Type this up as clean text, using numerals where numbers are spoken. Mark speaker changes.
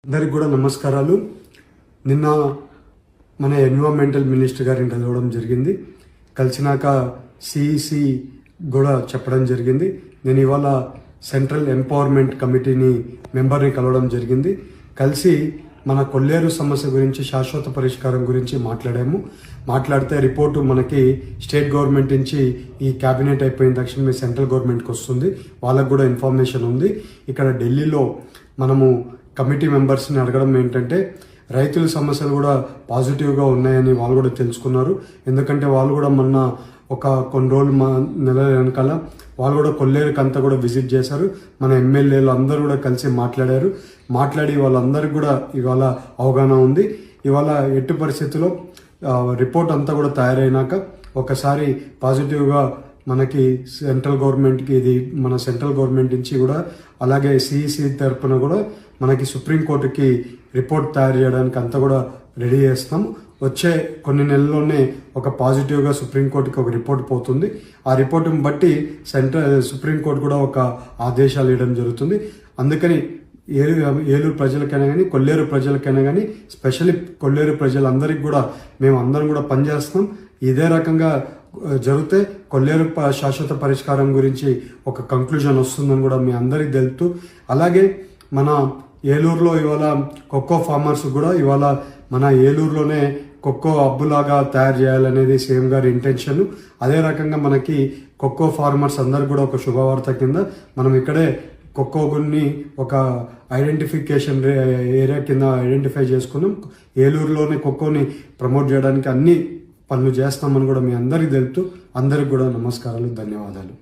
Speaker 1: అందరికి కూడా నమస్కారాలు. నిన్న మన ఎన్విరాన్మెంటల్ మినిస్టర్ గారిని కలవడం జరిగింది. కలిసినాక సిఈసి కూడా చెప్పడం జరిగింది. నేను ఇవాళ సెంట్రల్ ఎంపవర్మెంట్ కమిటీని మెంబర్ని కలవడం జరిగింది. కలిసి మన కొల్లేరు సమస్య గురించి శాశ్వత పరిష్కారం గురించి మాట్లాడితే రిపోర్టు మనకి స్టేట్ గవర్నమెంట్ నుంచి ఈ క్యాబినెట్ అయిపోయిన తక్షణమే సెంట్రల్ గవర్నమెంట్కి వస్తుంది. వాళ్ళకు కూడా ఇన్ఫర్మేషన్ ఉంది. ఇక్కడ ఢిల్లీలో మనము కమిటీ మెంబర్స్ని అడగడం ఏంటంటే రైతుల సమస్యలు కూడా పాజిటివ్గా ఉన్నాయని వాళ్ళు కూడా తెలుసుకున్నారు. ఎందుకంటే వాళ్ళు కూడా మొన్న కొన్ని రోజులు నెల వెనకాల వాళ్ళు కూడా కొల్లేరుకి అంతా కూడా విజిట్ చేశారు. మన ఎమ్మెల్యేలు అందరూ కూడా కలిసి మాట్లాడి వాళ్ళందరికీ కూడా ఇవాళ అవగాహన ఉంది. ఇవాళ ఎట్టి పరిస్థితుల్లో రిపోర్ట్ అంతా కూడా తయారైనాక ఒకసారి పాజిటివ్గా మనకి సెంట్రల్ గవర్నమెంట్కి ఇది మన సెంట్రల్ గవర్నమెంట్ నుంచి కూడా అలాగే సిఈసి తరఫున కూడా మనకి సుప్రీంకోర్టుకి రిపోర్ట్ తయారు చేయడానికి అంతా కూడా రెడీ చేస్తాం. వచ్చే కొన్ని నెలల్లోనే ఒక పాజిటివ్గా సుప్రీంకోర్టుకి ఒక రిపోర్ట్ పోతుంది. ఆ రిపోర్టుని బట్టి సుప్రీంకోర్టు కూడా ఒక ఆదేశాలు ఇవ్వడం జరుగుతుంది. అందుకని ఏలూరు ప్రజలకైనా కానీ కొల్లేరు ప్రజలకైనా కానీ స్పెషల్లీ కొల్లేరు ప్రజలందరికీ కూడా మేము అందరం కూడా పనిచేస్తాం. ఇదే రకంగా జరిగితే కొల్లేరు శాశ్వత పరిష్కారం గురించి ఒక కంక్లూజన్ వస్తుందని కూడా మీ అందరికీ తెలుపుతూ, అలాగే మన ఏలూరులో ఇవాళ కొక్కో ఫార్మర్స్ కూడా ఇవాళ మన ఏలూరులోనే కొక్కో హబ్బులాగా తయారు చేయాలనేది సీఎం గారి ఇంటెన్షన్. అదే రకంగా మనకి కొక్కో ఫార్మర్స్ అందరికి కూడా ఒక శుభవార్త కింద మనం ఇక్కడే కొక్కోని ఒక ఐడెంటిఫికేషన్ ఏరియా కింద ఐడెంటిఫై చేసుకున్నాం. ఏలూరులోనే కొక్కోని ప్రమోట్ చేయడానికి అన్ని పనులు చేస్తామని కూడా మీ అందరికీ తెలుపుతూ అందరికి కూడా నమస్కారాలు, ధన్యవాదాలు.